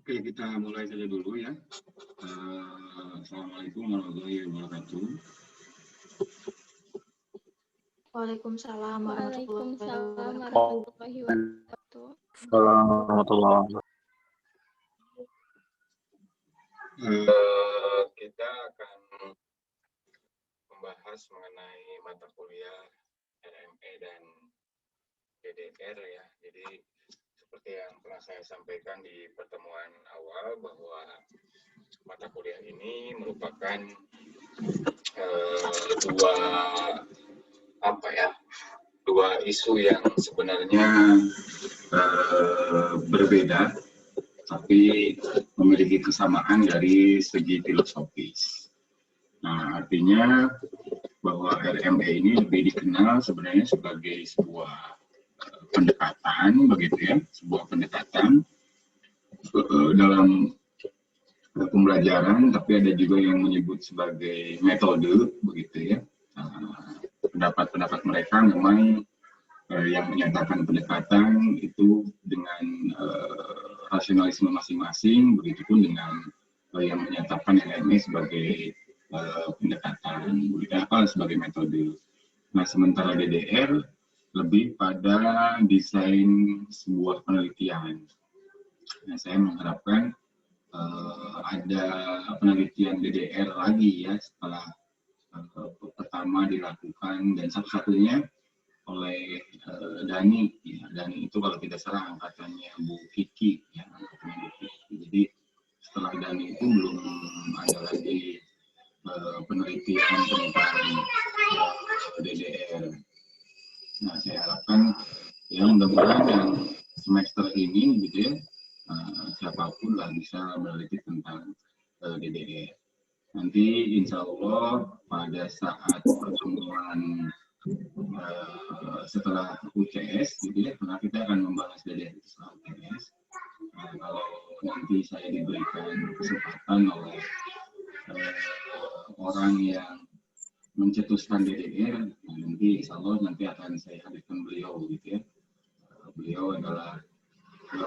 Oke, kita mulai saja dulu ya. Assalamualaikum warahmatullahi wabarakatuh. Waalaikumsalam warahmatullahi warahmatullahi wabarakatuh. Kita akan membahas mengenai mata kuliah RME dan DDR ya. Jadi seperti yang telah saya sampaikan di pertemuan awal bahwa mata kuliah ini merupakan dua isu yang sebenarnya berbeda, tapi memiliki kesamaan dari segi filosofis. Nah, artinya bahwa RME ini lebih dikenal sebenarnya sebagai sebuah pendekatan, begitu ya, sebuah pendekatan dalam pembelajaran, tapi ada juga yang menyebut sebagai metode, begitu ya. Pendapat-pendapat mereka memang yang menyatakan pendekatan itu dengan rasionalisme masing-masing, begitupun dengan yang menyatakan RME sebagai pendekatan, sebagai metode. Nah, sementara DDR lebih pada desain sebuah penelitian. Nah, saya mengharapkan ada penelitian DDR lagi ya setelah pertama dilakukan dan satu-satunya oleh Dani. Ya, Dani itu kalau tidak salah angkatannya Bu Kiki, ya, angkatannya Bu Kiki. Jadi setelah Dani itu belum ada lagi penelitian tentang DDR. Nah, saya harapkan ya mudah-mudahan yang semester ini gitu ya, siapapun lah bisa meneliti tentang DDR. Nanti insya Allah pada saat pertemuan setelah UCS gitu ya, karena kita akan membahas DDR itu setelah UCS. Kalau nanti saya diberikan kesempatan oleh orang yang mencetuskan DDR, nanti insya Allah nanti akan saya hadirkan beliau gitu ya. Beliau adalah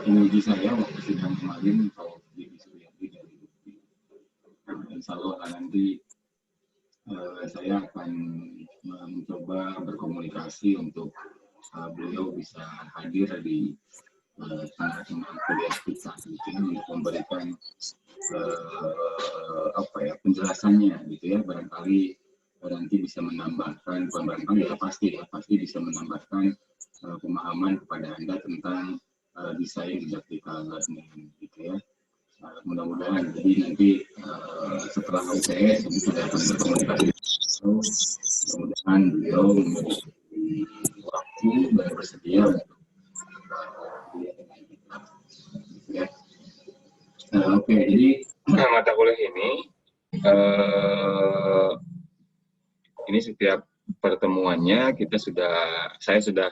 penguji saya waktu sidang kemarin kalau di Suryati dari Bukti. Insya Allah nanti saya akan mencoba berkomunikasi untuk beliau bisa hadir di tengah-tengah kuliah kita gitu ya, untuk memberikan penjelasannya gitu ya, barangkali nanti bisa menambahkan, bukan barangkali ya pasti bisa menambahkan pemahaman kepada Anda tentang desain didaktikal learning gitu ya. Mudah-mudahan jadi nanti setelah UTS nanti saya akan berkomunikasi. Mudah-mudahan beliau memiliki waktu dan bersedia untuk ya. Oke, jadi mata kuliah ini setiap pertemuannya saya sudah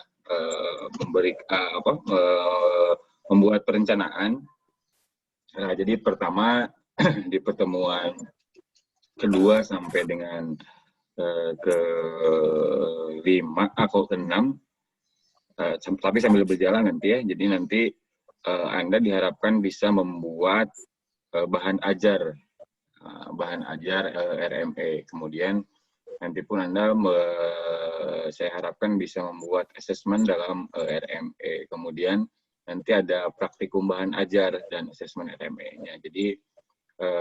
membuat perencanaan. Nah, jadi pertama di pertemuan kedua sampai dengan ke-5 atau ke-6, tapi sambil berjalan nanti ya. Jadi nanti Anda diharapkan bisa membuat bahan ajar RME. Kemudian nanti pun Anda saya harapkan bisa membuat asesmen dalam RME. Kemudian nanti ada praktikum bahan ajar dan asesmen RME-nya. Jadi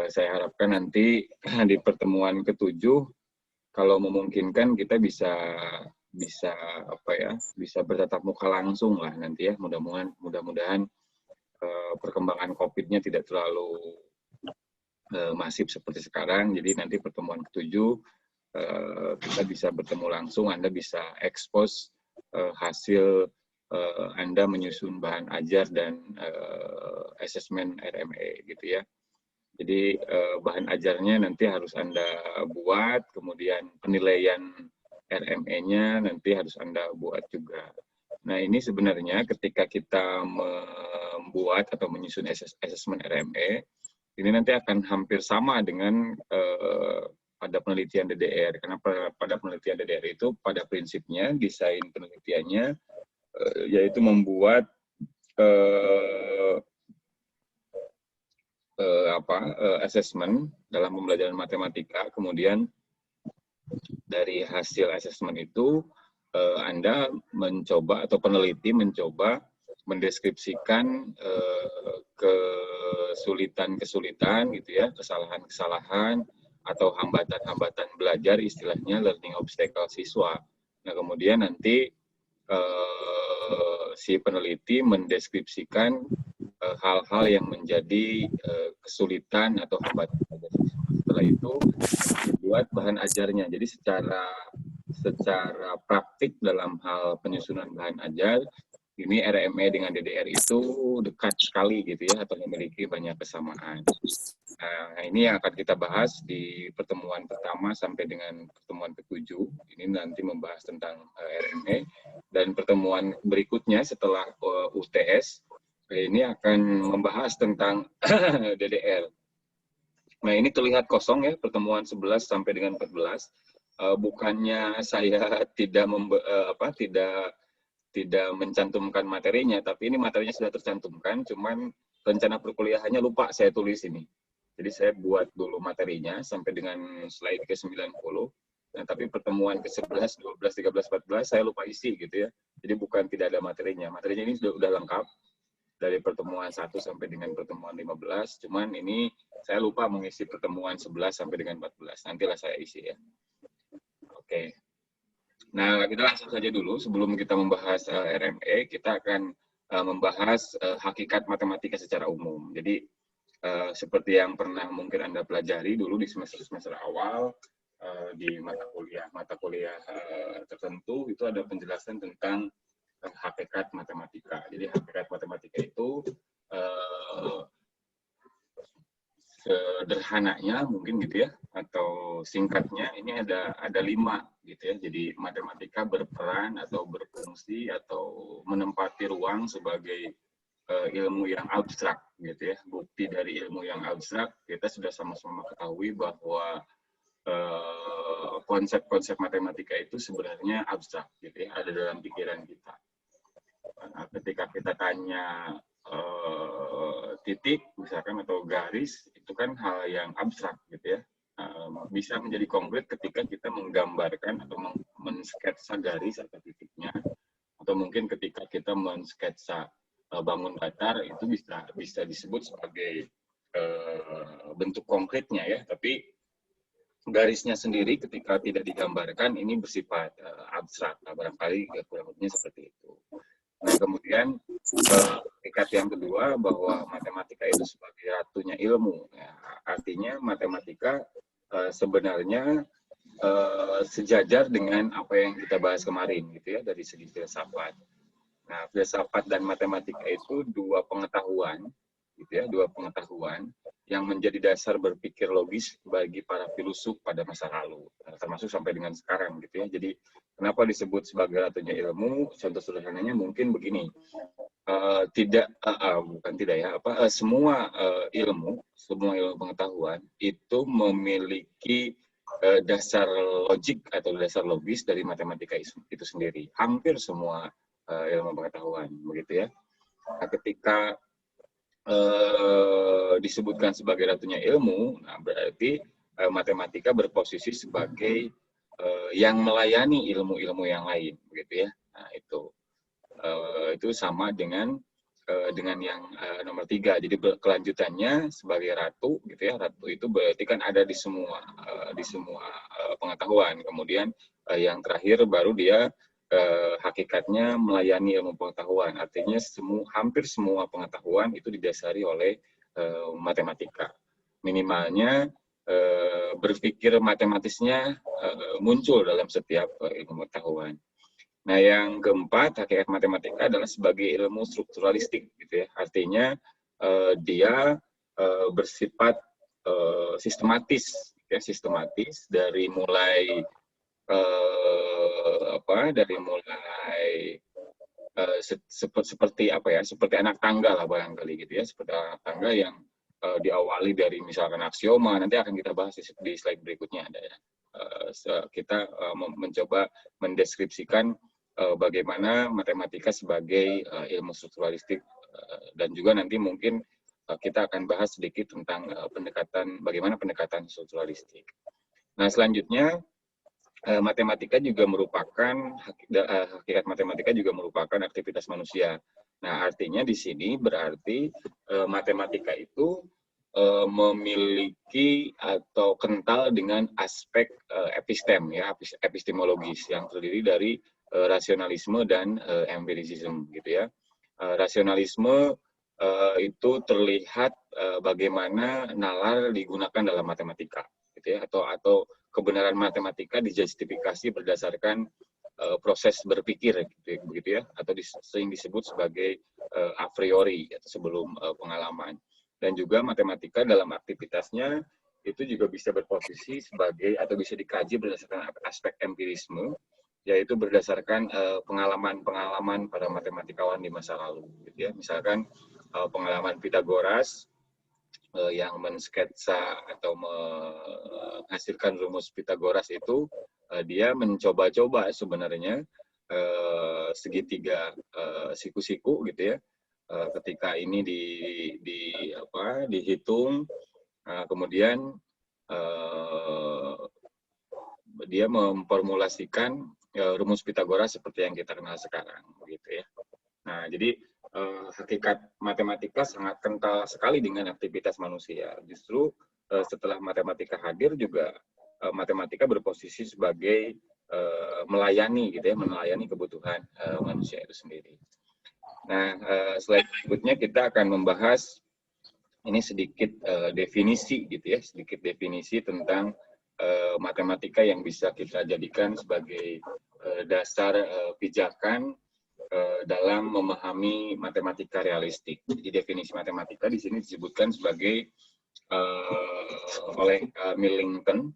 saya harapkan nanti di pertemuan ke-7 kalau memungkinkan kita bisa bertatap muka langsung lah nanti ya. Mudah-mudahan perkembangan COVID-nya tidak terlalu masif seperti sekarang. Jadi nanti pertemuan ke-7 kita bisa bertemu langsung, Anda bisa expose hasil Anda menyusun bahan ajar dan asesmen RME gitu ya. Jadi bahan ajarnya nanti harus Anda buat, kemudian penilaian RME-nya nanti harus Anda buat juga. Nah, ini sebenarnya ketika kita membuat atau menyusun asesmen RME, ini nanti akan hampir sama dengan pada penelitian DDR, karena pada penelitian DDR itu pada prinsipnya desain penelitiannya yaitu membuat assessment dalam pembelajaran matematika, kemudian dari hasil assessment itu Anda mencoba atau peneliti mencoba mendeskripsikan kesulitan-kesulitan gitu ya, kesalahan-kesalahan atau hambatan-hambatan belajar, istilahnya learning obstacle siswa. Nah, kemudian nanti si peneliti mendeskripsikan hal-hal yang menjadi kesulitan atau hambatan belajar siswa. Setelah itu dibuat bahan ajarnya. Jadi secara praktik dalam hal penyusunan bahan ajar, ini RME dengan DDR itu dekat sekali gitu ya, atau memiliki banyak kesamaan. Nah, ini yang akan kita bahas di pertemuan pertama sampai dengan pertemuan ke-7. Ini nanti membahas tentang RME, dan pertemuan berikutnya setelah UTS ini akan membahas tentang DDR. Nah, ini terlihat kosong ya, pertemuan 11 sampai dengan 14. Bukannya saya tidak mencantumkan materinya, tapi ini materinya sudah tercantumkan, cuman rencana perkuliahannya lupa saya tulis ini. Jadi saya buat dulu materinya sampai dengan slide ke-90. Nah, tapi pertemuan ke-11, 12, 13, 14 saya lupa isi gitu ya. Jadi bukan tidak ada materinya. Materinya ini sudah lengkap dari pertemuan 1 sampai dengan pertemuan 15. Cuman ini saya lupa mengisi pertemuan 11 sampai dengan 14. Nantilah saya isi ya. Oke. Nah, kita langsung saja dulu sebelum kita membahas RME, kita akan membahas hakikat matematika secara umum. Jadi seperti yang pernah mungkin Anda pelajari dulu di semester awal di mata kuliah tertentu, itu ada penjelasan tentang hakikat matematika. Jadi hakikat matematika itu sederhananya mungkin gitu ya, atau singkatnya ini ada 5 gitu ya. Jadi matematika berperan atau berfungsi atau menempati ruang sebagai ilmu yang abstrak gitu ya. Bukti dari ilmu yang abstrak, kita sudah sama-sama ketahui bahwa konsep-konsep matematika itu sebenarnya abstrak gitu ya, ada dalam pikiran kita. Nah, ketika kita tanya titik misalkan atau garis, itu kan hal yang abstrak gitu ya, bisa menjadi konkret ketika kita menggambarkan atau mensketsa garis atau titiknya, atau mungkin ketika kita mensketsa bangun datar, itu bisa disebut sebagai bentuk konkretnya ya. Tapi garisnya sendiri ketika tidak digambarkan ini bersifat abstrak. Nah, barangkali kurang lebihnya seperti itu. Nah, kemudian hakikat yang kedua bahwa matematika itu sebagai ratunya ilmu. Ya, artinya matematika sebenarnya sejajar dengan apa yang kita bahas kemarin gitu ya, dari segi filsafat. Nah, filsafat dan matematika itu dua pengetahuan gitu ya, dua pengetahuan yang menjadi dasar berpikir logis bagi para filosof pada masa lalu, termasuk sampai dengan sekarang gitu ya. Jadi kenapa disebut sebagai ratunya ilmu? Contoh sederhananya mungkin begini, semua ilmu pengetahuan itu memiliki dasar logik atau dasar logis dari matematika itu sendiri. Hampir semua ilmu pengetahuan begitu ya. Nah, ketika disebutkan sebagai ratunya ilmu, nah berarti matematika berposisi sebagai yang melayani ilmu-ilmu yang lain, begitu ya. Nah, itu sama dengan yang nomor 3. Jadi kelanjutannya sebagai ratu, gitu ya. Ratu itu berarti kan ada di semua pengetahuan. Kemudian yang terakhir baru dia hakikatnya melayani ilmu pengetahuan. Artinya hampir semua pengetahuan itu didasari oleh matematika. Minimalnya berpikir matematisnya muncul dalam setiap ilmu pengetahuan. Nah, yang keempat, hakikat matematika adalah sebagai ilmu strukturalistik, gitu ya. Artinya dia bersifat sistematis, ya, sistematis dari mulai seperti anak tangga lah barangkali gitu ya, seperti anak tangga yang diawali dari misalkan aksioma, nanti akan kita bahas di slide berikutnya ada ya. Kita mencoba mendeskripsikan bagaimana matematika sebagai ilmu strukturalistik, dan juga nanti mungkin kita akan bahas sedikit tentang bagaimana pendekatan strukturalistik. Nah, selanjutnya matematika juga merupakan hakikat matematika juga merupakan aktivitas manusia. Nah, artinya di sini berarti matematika itu memiliki atau kental dengan aspek epistem, ya, epistemologis yang terdiri dari rasionalisme dan empirisisme, gitu ya. Rasionalisme itu terlihat bagaimana nalar digunakan dalam matematika, gitu ya, atau kebenaran matematika dijustifikasi berdasarkan proses berpikir, begitu ya, atau sering disebut sebagai a priori, atau sebelum pengalaman. Dan juga matematika dalam aktivitasnya itu juga bisa berposisi sebagai atau bisa dikaji berdasarkan aspek empirisme, yaitu berdasarkan pengalaman-pengalaman para matematikawan di masa lalu, gitu ya. Misalkan pengalaman Pythagoras yang mensketsa atau menghasilkan rumus Pythagoras itu, dia mencoba-coba sebenarnya segitiga siku-siku, gitu ya. Ketika ini dihitung, kemudian dia memformulasikan rumus Pythagoras seperti yang kita kenal sekarang, gitu ya. Nah, jadi hakikat matematika sangat kental sekali dengan aktivitas manusia. Justru setelah matematika hadir juga matematika berposisi sebagai melayani, gitu ya, melayani kebutuhan manusia itu sendiri. Nah, slide berikutnya kita akan membahas ini sedikit definisi, gitu ya, sedikit definisi tentang matematika yang bisa kita jadikan sebagai dasar pijakan dalam memahami matematika realistik. Jadi definisi matematika di sini disebutkan sebagai oleh Millington,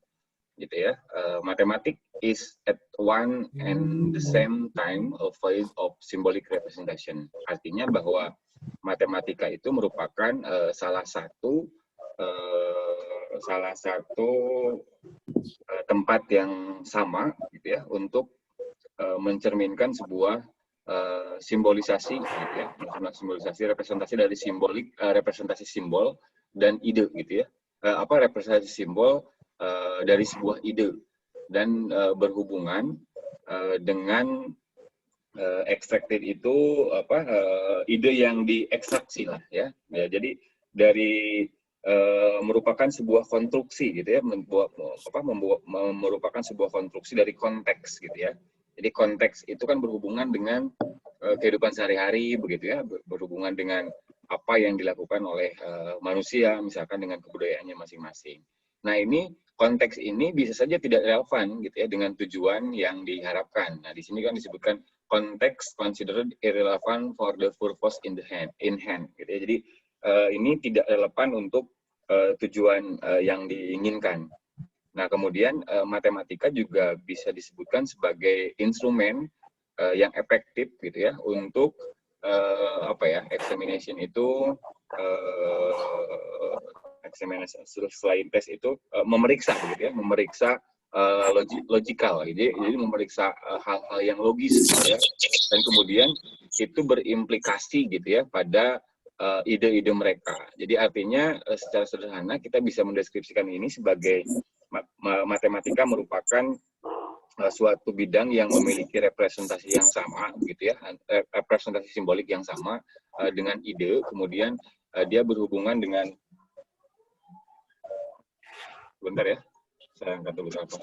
gitu ya. Mathematics is at one and the same time a phase of symbolic representation. Artinya bahwa matematika itu merupakan salah satu tempat yang sama, gitu ya, untuk mencerminkan sebuah simbolisasi, gitu ya, simbolisasi representasi dari representasi simbol dan ide, gitu ya. Representasi simbol dari sebuah ide dan berhubungan dengan extracted itu ide yang diekstraksi lah, ya. Jadi dari merupakan sebuah konstruksi, gitu ya, merupakan sebuah konstruksi dari konteks, gitu ya. Jadi konteks itu kan berhubungan dengan kehidupan sehari-hari, begitu ya, berhubungan dengan apa yang dilakukan oleh manusia, misalkan dengan kebudayaannya masing-masing. Nah, ini konteks ini bisa saja tidak relevan, gitu ya, dengan tujuan yang diharapkan. Nah, di sini kan disebutkan konteks considered irrelevant for the purpose in hand, gitu ya. Jadi ini tidak relevan untuk tujuan yang diinginkan. Nah, kemudian matematika juga bisa disebutkan sebagai instrumen yang efektif, gitu ya, untuk examination itu selain tes itu memeriksa, gitu ya, memeriksa logikal, jadi memeriksa hal-hal yang logis, gitu ya, dan kemudian itu berimplikasi, gitu ya, pada ide-ide mereka. Jadi artinya secara sederhana kita bisa mendeskripsikan ini sebagai matematika merupakan suatu bidang yang memiliki representasi yang sama, gitu ya, representasi simbolik yang sama dengan ide, kemudian dia berhubungan dengan, bentar ya, saya angkat dulu apa.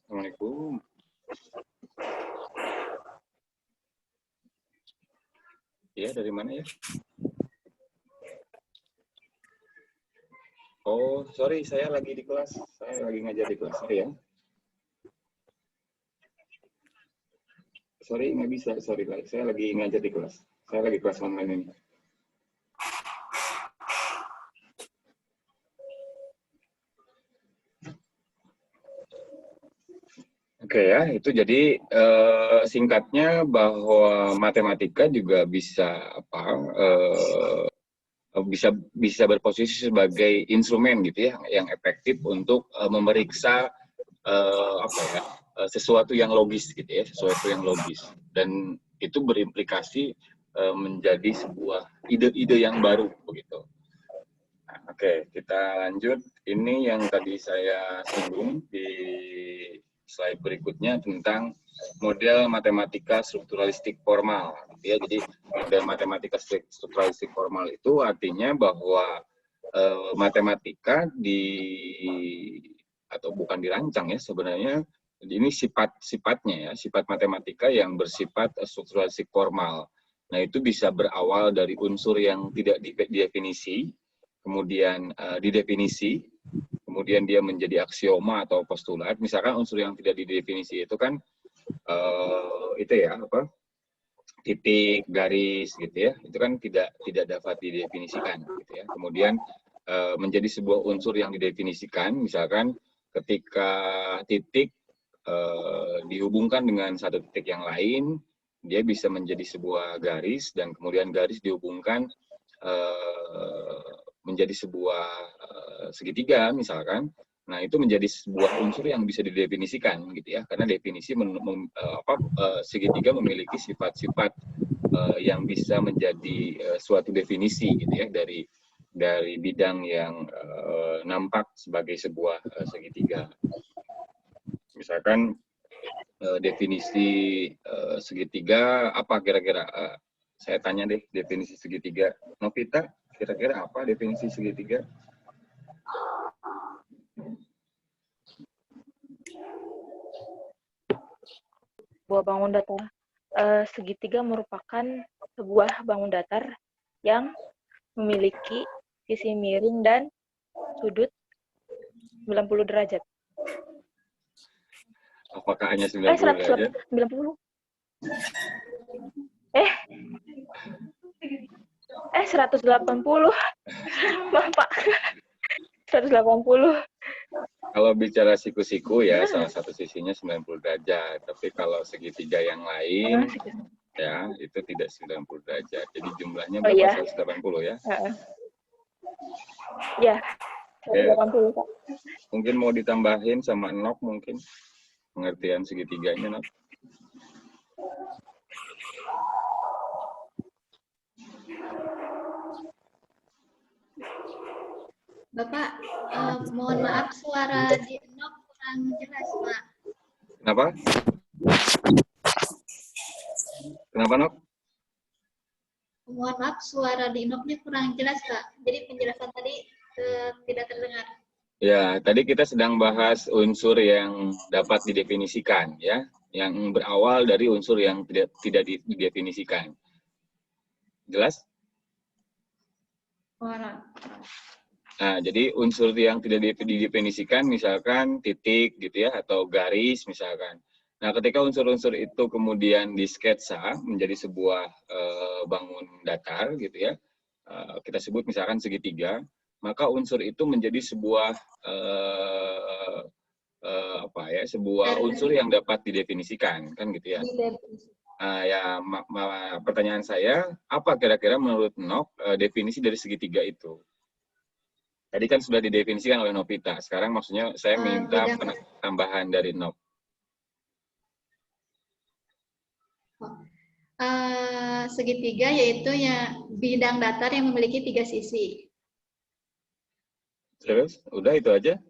Assalamualaikum. Ya, dari mana ya? Oh, sorry, saya lagi di kelas. Saya lagi ngajar di kelas, sorry ya. Sorry, nggak bisa, sorry. Saya lagi ngajar di kelas. Saya lagi kelas online ini. Oke ya, itu jadi singkatnya bahwa matematika juga bisa bisa berposisi sebagai instrumen gitu ya yang efektif untuk memeriksa sesuatu yang logis gitu ya, sesuatu yang logis, dan itu berimplikasi menjadi sebuah ide-ide yang baru begitu. Nah, oke, kita lanjut. Ini yang tadi saya singgung di slide berikutnya tentang model matematika strukturalistik formal. Ya, jadi model matematika strukturalistik formal itu artinya bahwa matematika atau bukan dirancang ya sebenarnya, ini sifat-sifatnya ya, sifat matematika yang bersifat strukturalistik formal. Nah, itu bisa berawal dari unsur yang tidak didefinisi, kemudian didefinisi, kemudian dia menjadi aksioma atau postulat. Misalkan unsur yang tidak didefinisi itu kan itu ya titik, garis gitu ya, itu kan tidak dapat didefinisikan gitu ya. Kemudian menjadi sebuah unsur yang didefinisikan, misalkan ketika titik dihubungkan dengan satu titik yang lain, dia bisa menjadi sebuah garis, dan kemudian garis dihubungkan menjadi sebuah segitiga misalkan. Nah, itu menjadi sebuah unsur yang bisa didefinisikan gitu ya, karena definisi segitiga memiliki sifat-sifat yang bisa menjadi suatu definisi gitu ya dari bidang yang nampak sebagai sebuah segitiga. Misalkan definisi segitiga apa kira-kira? Saya tanya deh, definisi segitiga. Novita, kira-kira apa definisi segitiga? Sebuah bangun datar. Segitiga merupakan sebuah bangun datar yang memiliki sisi miring dan sudut 90 derajat. Apakah hanya 90 derajat? 90. 180. Maaf, Pak. 180. Kalau bicara siku-siku ya, salah satu sisinya 90 derajat. Tapi kalau segitiga yang lain, ya, itu tidak 90 derajat. Jadi jumlahnya berapa? 180 ya? Ya, 180, Pak. Mungkin mau ditambahin sama Nok mungkin, pengertian segitiganya, Nok. Bapak, mohon maaf suara di Nok kurang jelas, Pak. Kenapa? Kenapa, Nok? Mohon maaf suara di Noknya kurang jelas, Pak. Jadi penjelasan tadi tidak terdengar. Ya, tadi kita sedang bahas unsur yang dapat didefinisikan, ya, yang berawal dari unsur yang tidak didefinisikan. Jelas? Nah, jadi unsur yang tidak didefinisikan, misalkan titik gitu ya, atau garis misalkan. Nah, ketika unsur-unsur itu kemudian disketsa menjadi sebuah bangun datar gitu ya, kita sebut misalkan segitiga, maka unsur itu menjadi sebuah sebuah unsur yang dapat didefinisikan, kan gitu ya. Ya, pertanyaan saya, apa kira-kira menurut Nok definisi dari segitiga itu? Tadi kan sudah didefinisikan oleh Novita. Sekarang maksudnya saya minta tambahan dari Nok. Segitiga yaitu ya bidang datar yang memiliki 3 sisi. Terus, udah itu aja?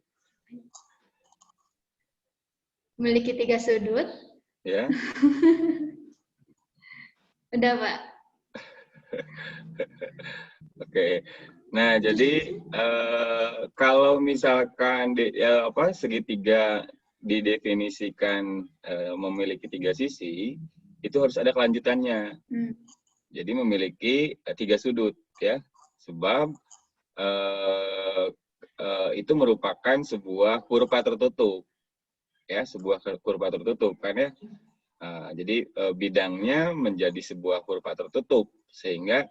Memiliki 3 sudut. Ya. Udah, Pak. Oke. Nah, jadi kalau misalkan segitiga didefinisikan memiliki 3 sisi, itu harus ada kelanjutannya. Jadi memiliki 3 sudut, ya. Sebab itu merupakan sebuah kurva tertutup, ya, sebuah kurva tertutup, kan ya. Jadi bidangnya menjadi sebuah kurva tertutup, sehingga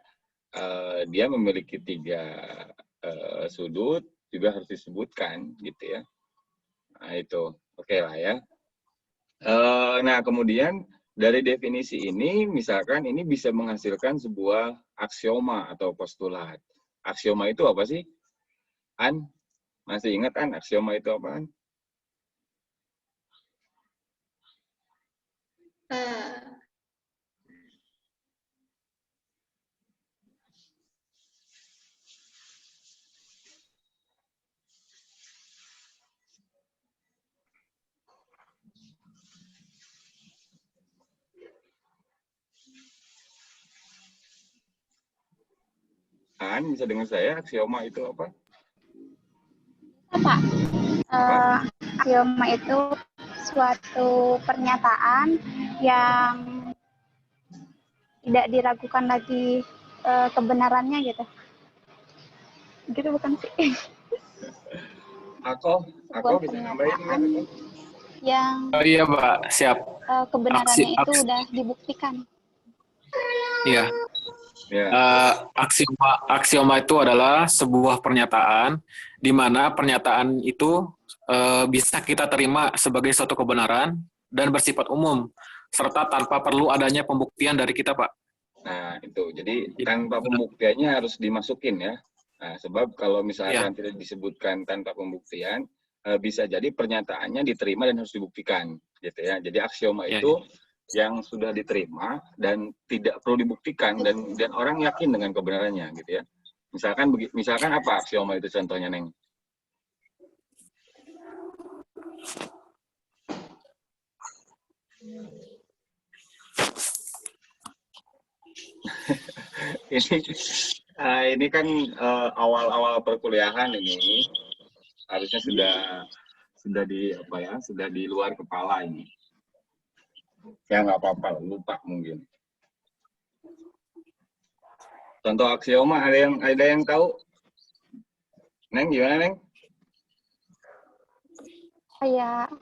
dia memiliki 3 sudut, juga harus disebutkan gitu ya. Nah, itu oke lah ya. Nah, kemudian dari definisi ini, misalkan ini bisa menghasilkan sebuah aksioma atau postulat. aksioma itu apa sih? An? Masih ingat An, aksioma itu apaan? Eh, An, bisa dengar saya? Aksioma itu apa? Pak, Apa? aksioma itu suatu pernyataan yang tidak diragukan lagi kebenarannya gitu. Gitu bukan sih? Aku Sebuah bisa nambahin nggak? pernyataan yang Oh iya, Mbak. Siap. kebenarannya itu Aksi- udah dibuktikan. Iya. Ya. Aksioma itu adalah sebuah pernyataan di mana pernyataan itu bisa kita terima sebagai suatu kebenaran dan bersifat umum serta tanpa perlu adanya pembuktian dari kita, Pak. Nah, itu. Jadi tanpa pembuktiannya harus dimasukin ya. Nah, sebab kalau misalkan tidak disebutkan tanpa pembuktian, bisa jadi pernyataannya diterima dan harus dibuktikan, gitu ya. Jadi aksioma itu yang sudah diterima dan tidak perlu dibuktikan dan orang yakin dengan kebenarannya, gitu ya. Misalkan apa aksioma itu contohnya, Neng? ini kan awal-awal perkuliahan ini harusnya sudah di luar kepala ini. Ya nggak apa-apa, lupa mungkin. Contoh aksioma ada yang tahu? Neng gimana, Neng? Kayak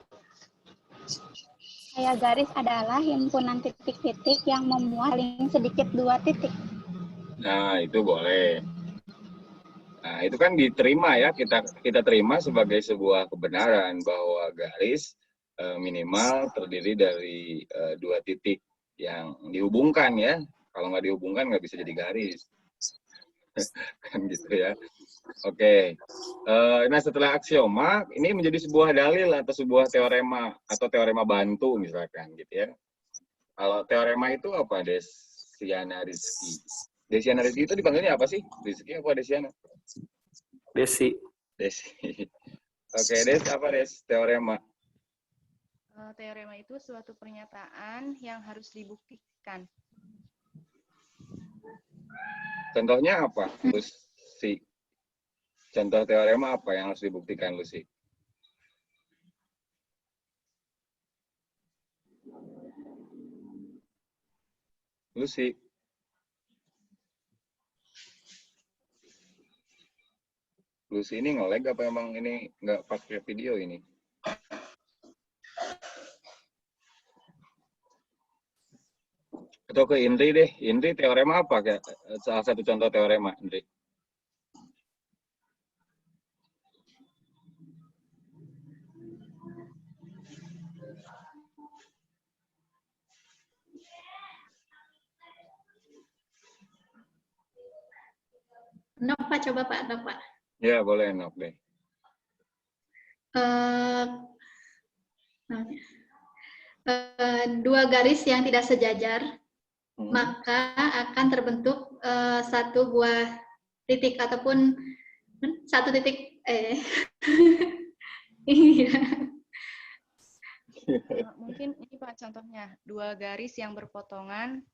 garis adalah himpunan titik-titik yang memuat paling sedikit 2 titik. Nah, itu boleh. Nah, itu kan diterima ya, kita terima sebagai sebuah kebenaran bahwa garis minimal terdiri dari 2 titik yang dihubungkan ya. Kalau nggak dihubungkan nggak bisa jadi garis. Kan gitu ya. Oke. Nah, setelah aksioma, ini menjadi sebuah dalil atau sebuah teorema atau teorema bantu misalkan gitu ya. Kalau teorema itu apa, Desiana Rizky? Desiana Rizky itu dipanggilnya apa sih? Rizky apa Desiana? Desi. Desi. Oke, Des, apa Des? Teorema. Teorema itu suatu pernyataan yang harus dibuktikan. Contohnya apa, Lucy? Contoh teorema apa yang harus dibuktikan, Lucy? Lucy. Lucy ini nge-lag apa emang ini nggak pakai video ini? Atau ke Indri deh. Indri, teorema apa? Salah satu contoh teorema, Indri. Nok, Pak, coba Pak, Nok, Pak. Ya, boleh, Nok deh. Dua garis yang tidak sejajar, maka akan terbentuk satu buah titik ataupun satu titik. Mungkin ini Pak contohnya, 2 garis yang berpotongan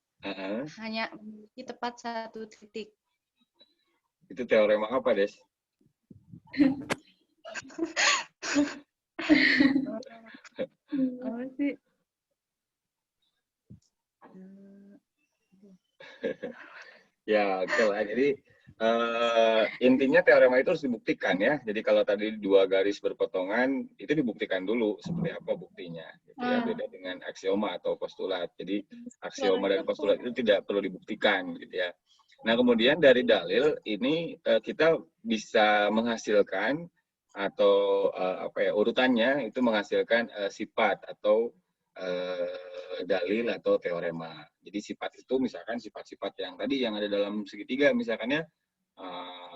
hanya memiliki tepat 1 titik. Itu teorema apa, Des? Apa sih? Ya, oke lah. Jadi intinya teorema itu harus dibuktikan ya. Jadi kalau tadi 2 garis berpotongan itu dibuktikan dulu seperti apa buktinya. Gitu ya. Beda dengan aksioma atau postulat. Jadi aksioma dan postulat itu tidak perlu dibuktikan, gitu ya. Nah, kemudian dari dalil ini kita bisa menghasilkan atau urutannya itu menghasilkan sifat atau dalil atau teorema. Jadi sifat itu misalkan sifat-sifat yang tadi yang ada dalam segitiga, misalkannya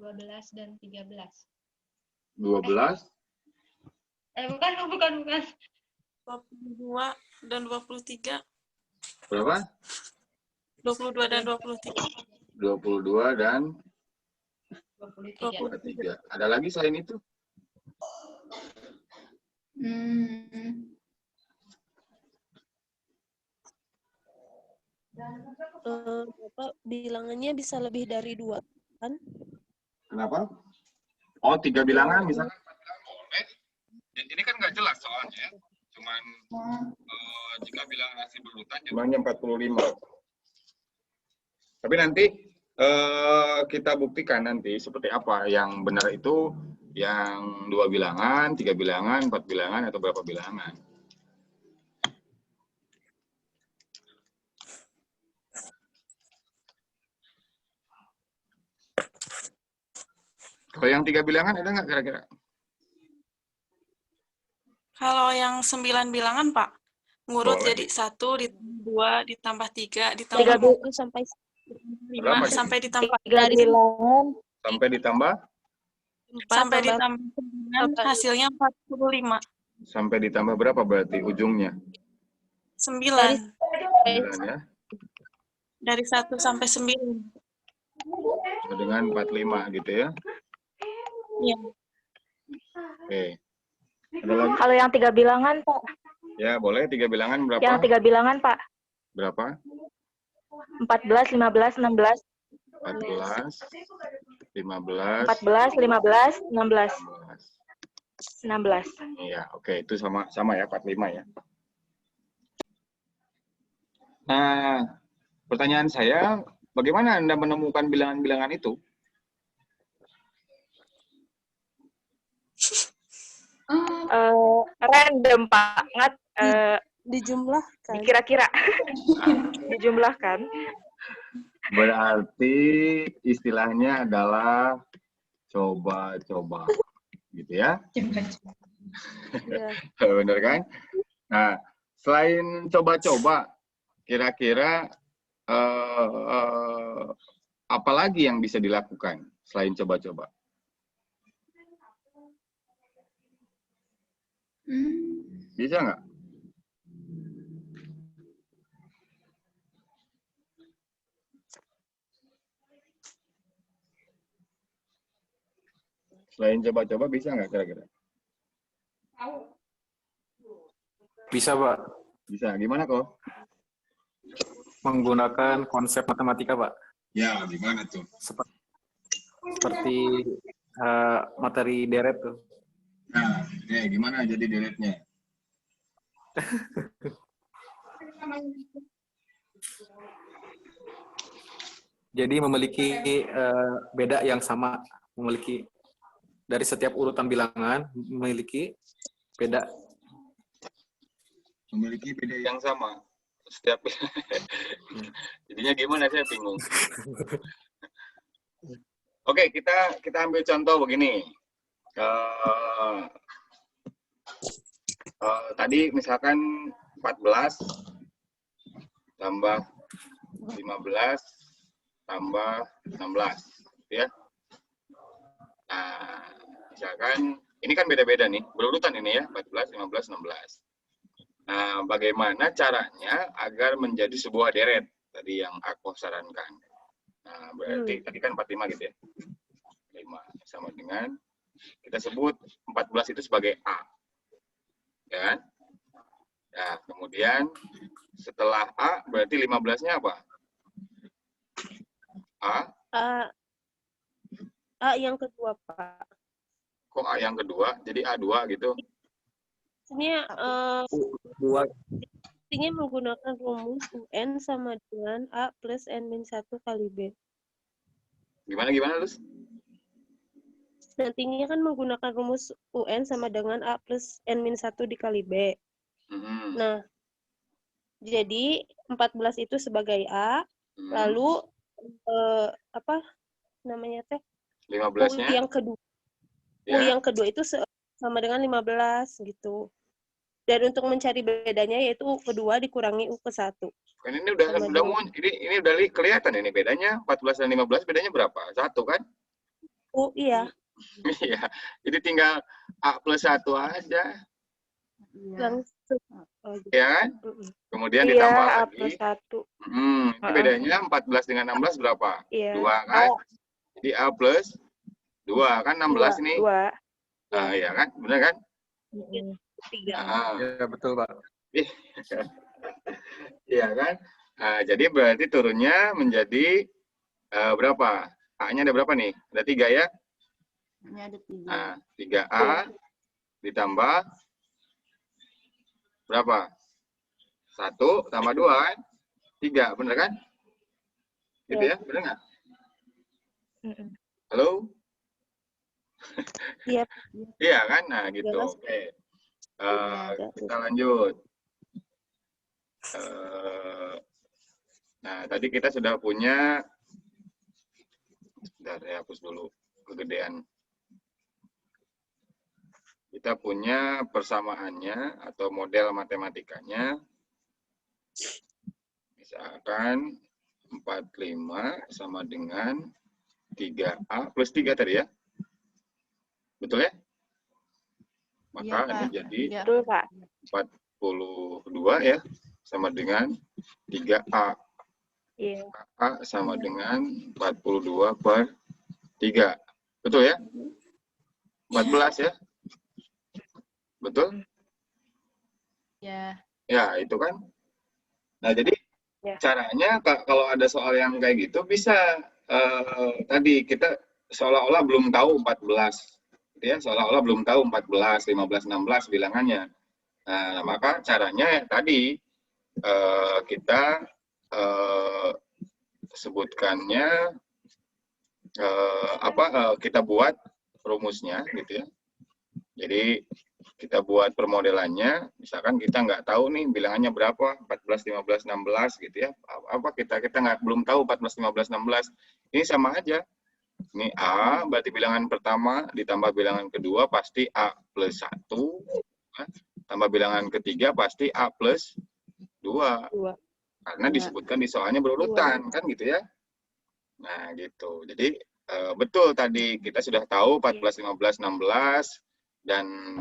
12 dan 13. 12? Bukan. 22 dan 23. Berapa? 22 dan 23. 22 dan 23. 23. Ada lagi selain itu? Bapak bilangannya bisa lebih dari 2, kan? Kenapa? Oh, 3 bilangan misalkan 4 bilangan boleh. Ini kan nggak jelas soalnya. Cuman jika bilangan hasil berurutan jumlahnya 45. Tapi nanti kita buktikan nanti seperti apa yang benar itu, yang 2 bilangan, 3 bilangan, 4 bilangan, atau berapa bilangan. Kalau yang 3 bilangan ada nggak kira-kira? Kalau yang 9 bilangan, Pak, ngurut Boleh. jadi 1, ditambah 2, ditambah 3, ditambah 1 sampai 5, Berapa? sampai ditambah 3 bilangan. Sampai ditambah? sampai ditambah 9, hasilnya 45. Sampai ditambah berapa berarti ujungnya? 9. 9 ya? Dari 1 sampai 9. Dengan 45 gitu ya? Iya. Oke. Ada lagi? Kalau yang 3 bilangan, Pak. Ya, boleh 3 bilangan berapa? Yang 3 bilangan, Pak. Berapa? 14, 15, 16. 14, 15, 14, 15, 16. 16. Iya, oke, itu sama ya, 45 ya. Nah, pertanyaan saya, bagaimana Anda menemukan bilangan-bilangan itu? Random, Pak. Dijumlahkan. Kira-kira. Dijumlahkan. Berarti istilahnya adalah coba-coba, gitu ya? Ya. Bener kan? Nah, selain coba-coba, kira-kira apa lagi yang bisa dilakukan selain coba-coba? Bisa nggak? Selain coba-coba bisa nggak kira-kira? Bisa, Pak. Bisa. Gimana kok? Menggunakan konsep matematika, Pak. Ya, gimana tuh? Seperti materi deret tuh. Nah, gimana jadi deretnya? Jadi memiliki beda yang sama, memiliki dari setiap urutan bilangan memiliki beda. Memiliki beda yang sama setiap. Jadinya gimana, saya bingung. Oke, kita ambil contoh begini. Tadi misalkan 14 tambah 15 tambah 16, ya. Nah, misalkan ini kan beda-beda nih, berurutan ini ya, 14, 15, 16. Nah, bagaimana caranya agar menjadi sebuah deret tadi yang aku sarankan. Nah, berarti tadi kan 45 gitu ya. 5 sama dengan kita sebut 14 itu sebagai A. Ya kan? Nah, kemudian setelah A berarti 15-nya apa? A yang kedua, Pak. Kok A yang kedua? Jadi A2 gitu? Ini Dua. intinya menggunakan rumus UN sama dengan A plus N-1 kali B. Gimana, Lus? Nantinya kan menggunakan rumus UN sama dengan A plus N-1 dikali B. Nah, jadi 14 itu sebagai A, lalu apa namanya teh? 15-nya? Yang kedua. Ya. Yang kedua itu sama dengan 15 gitu. Dan untuk mencari bedanya yaitu U kedua dikurangi U ke 1. Kan ini udah ini udah kelihatan ini bedanya 14 dan 15 bedanya berapa? 1 kan? U iya. Iya. Jadi tinggal A plus 1 aja. Langsung. Ya kan? Kemudian Iya, ditambah A lagi. plus 1. Ini bedanya 14 dengan 16 berapa? Iya. 2 kan? Jadi A plus 2 kan 16 ini. 2. Nah, iya kan? Benar kan? 3. Ya, betul, Pak. Iya kan? Nah, jadi berarti turunnya menjadi berapa? A-nya ada berapa nih? Ada 3 ya? Ini ada 3. Nah, 3A ditambah berapa? 1 tambah 2 kan? 3, bener kan? Gitu ya, bener nggak? Halo? Iya. Iya kan? Nah, gitu. Jelas. Oke. Kita lanjut. Nah, tadi kita sudah punya, sebentar ya, hapus dulu kegedean. Kita punya persamaannya atau model matematikanya. Misalkan 45 sama dengan 3A plus 3 tadi ya. Betul ya? Maka ini jadi Betul, Pak. 42 ya, sama dengan 3A. Iya. A sama dengan 42 per 3. Betul ya? 14 ya? Betul? Ya. Ya, itu kan. Nah, jadi caranya kalau ada soal yang kayak gitu bisa tadi kita seolah-olah belum tahu 14. Ya, seolah-olah belum tahu 14, 15, 16 bilangannya. Nah, maka caranya tadi kita sebutkannya kita buat rumusnya gitu ya. Jadi kita buat permodelannya, misalkan kita nggak tahu nih bilangannya berapa, 14, 15, 16 gitu ya. Kita belum tahu 14, 15, 16. Ini sama aja. Ini A, berarti bilangan pertama ditambah bilangan kedua pasti A plus 1. Tambah bilangan ketiga pasti A plus 2. Karena disebutkan di soalnya berurutan, kan gitu ya. Nah, gitu. Jadi, betul tadi kita sudah tahu 14, 15, 16. Dan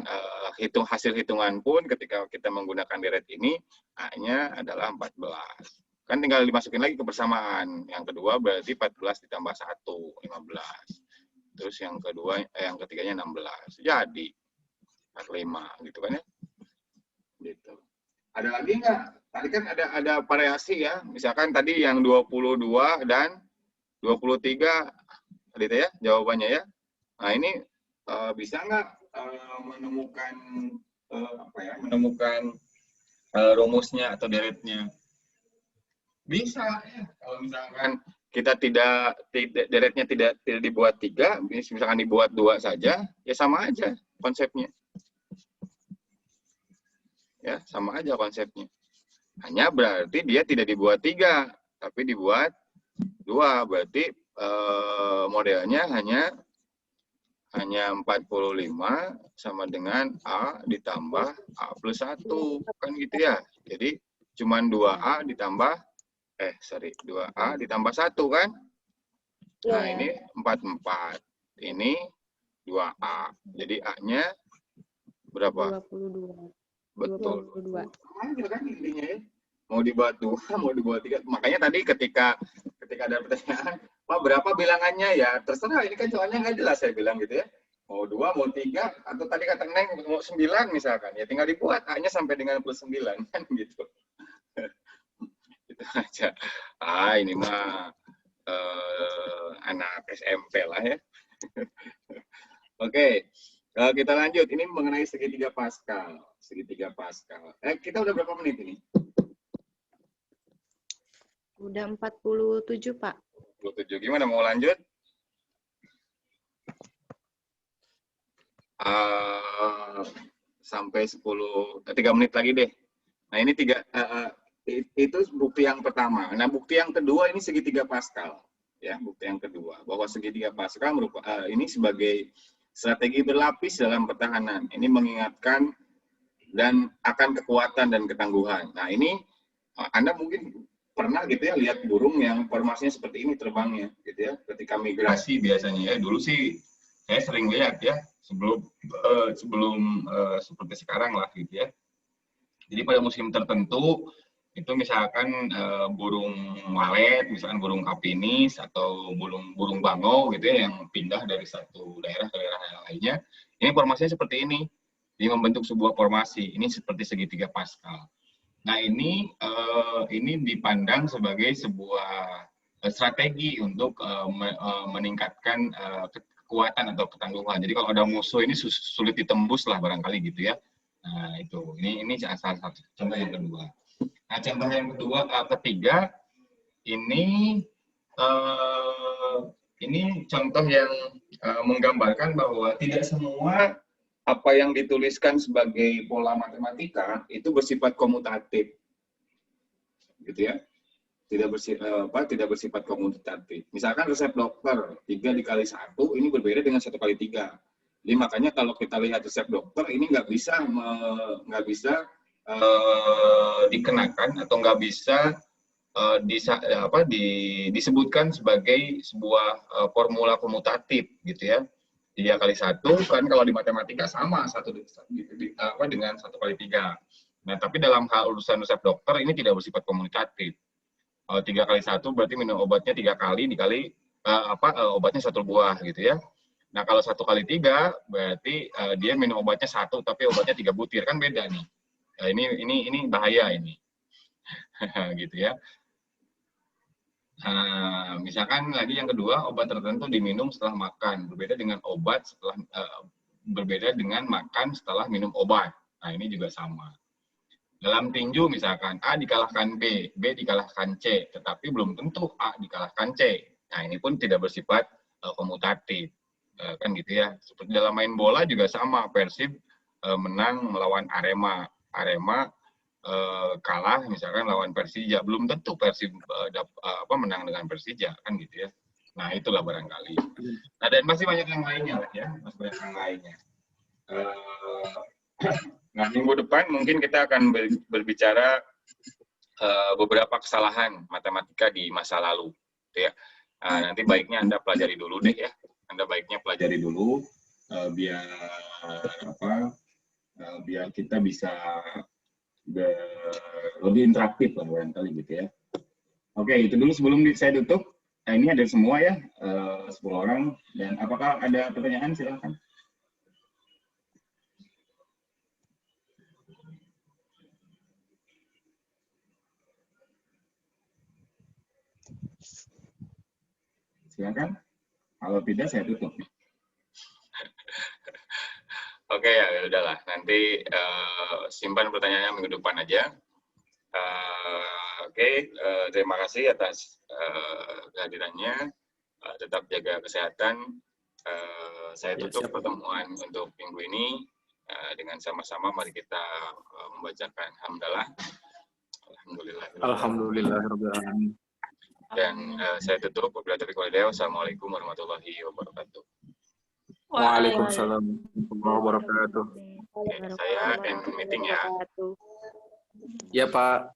hasil hitungan pun ketika kita menggunakan deret ini, A-nya adalah 14. Kan tinggal dimasukin lagi ke persamaan. Yang kedua berarti 14 ditambah 1, 15. Terus yang ketiganya 16. Jadi 45 gitu kan ya. Gitu. Ada lagi nggak? Tadi kan ada variasi ya. Misalkan tadi yang 22 dan 23 tadi ya jawabannya ya. Nah, ini bisa nggak menemukan rumusnya atau deretnya? Bisa ya. Kalau misalkan kita deretnya tidak dibuat 3, misalkan dibuat 2 saja, ya sama aja konsepnya. Ya, sama aja konsepnya. Hanya berarti dia tidak dibuat 3, tapi dibuat 2. Berarti modelnya hanya 45 sama dengan A ditambah A plus 1. Kan gitu ya. Jadi cuman 2A ditambah 2A ditambah 1 kan? Nah, ini 44. Ini 2A. Jadi A-nya berapa? 22. Betul. 22. Sama kan intinya ya. Mau dibuat 2, mau dibuat 3. Makanya tadi ketika ada pertanyaan, Pak berapa bilangannya ya? Terserah, ini kan soalnya nggak jelas saya bilang gitu ya. Mau 2, mau 3, atau tadi kata Neng mau 9 misalkan. Ya tinggal dibuat A-nya sampai dengan plus 9 kan gitu. Itu aja. Ini mah anak SMP lah ya. Oke, kita lanjut. Ini mengenai segitiga Pascal. Segitiga Pascal. Kita udah berapa menit ini? Udah 47, Pak. 47. Gimana, mau lanjut? Sampai 3 menit lagi deh. Nah, ini itu bukti yang pertama. Nah, bukti yang kedua ini segitiga Pascal. Ya, bukti yang kedua bahwa segitiga Pascal ini sebagai strategi berlapis dalam pertahanan. Ini mengingatkan dan akan kekuatan dan ketangguhan. Nah ini Anda mungkin pernah gitu ya lihat burung yang formasinya seperti ini terbangnya gitu ya ketika migrasi biasanya ya. Dulu sih saya sering lihat ya sebelum seperti sekarang lah gitu ya. Jadi pada musim tertentu itu misalkan burung walet, misalkan burung kapinis atau burung bangau gitu ya yang pindah dari satu daerah ke daerah yang lainnya. Ini formasinya seperti ini. Ini membentuk sebuah formasi. Ini seperti segitiga Pascal. Nah ini dipandang sebagai sebuah strategi untuk meningkatkan kekuatan atau ketangguhan. Jadi kalau ada musuh ini sulit ditembus lah barangkali gitu ya. Nah itu, ini salah satu contoh yang kedua. Nah contoh yang ketiga ini contoh yang menggambarkan bahwa tidak semua apa yang dituliskan sebagai pola matematika itu bersifat komutatif, gitu ya. Tidak bersifat komutatif. Misalkan resep dokter 3 dikali 1 ini berbeda dengan 1 kali 3. Jadi makanya kalau kita lihat resep dokter ini nggak bisa dikenakan atau nggak bisa disebutkan sebagai sebuah formula komutatif, gitu ya. 3 kali 1 kan kalau di matematika sama dengan 1 kali 3. Nah, tapi dalam hal urusan resep dokter ini tidak bersifat komutatif. 3 kali 1 berarti minum obatnya 3 kali dikali obatnya 1 buah gitu ya. Nah, kalau 1 kali 3 berarti dia minum obatnya 1 tapi obatnya 3 butir, kan beda nih. Nah, ini bahaya ini. Gitu ya. Misalkan lagi yang kedua, obat tertentu diminum setelah makan, berbeda dengan makan setelah minum obat. Nah, ini juga sama. Dalam tinju misalkan A dikalahkan B, B dikalahkan C, tetapi belum tentu A dikalahkan C. Nah, ini pun tidak bersifat komutatif. Kan gitu ya. Seperti dalam main bola juga sama, Persib menang melawan Arema. Arema kalah misalkan lawan Persija, belum tentu Persib menang dengan Persija, kan gitu ya. Nah, itulah barangkali. Nah, dan masih banyak yang lainnya lah ya, masih banyak yang lainnya. Nah, minggu depan mungkin kita akan berbicara beberapa kesalahan matematika di masa lalu, gitu ya. Nanti baiknya Anda pelajari dulu deh ya. Anda baiknya pelajari dulu biar kita bisa lebih interaktif lah barangkali gitu ya. Oke, itu dulu sebelum saya tutup. Nah, ini ada semua ya, 10 orang. Dan apakah ada pertanyaan? Silakan. Silakan. Kalau tidak, saya tutup. Oke ya, udahlah. Nanti simpan pertanyaannya minggu depan aja. Terima kasih atas kehadirannya. Tetap jaga kesehatan. Saya tutup pertemuan untuk minggu ini dengan sama-sama. Mari kita membacakan hamdalah. Alhamdulillahirrahmanirrahim. Dan saya tutup. Wassalamualaikum warahmatullahi wabarakatuh. Waalaikumsalam warahmatullahi wabarakatuh. Saya end meeting ya. Wabarakatuh. Ya, Pak.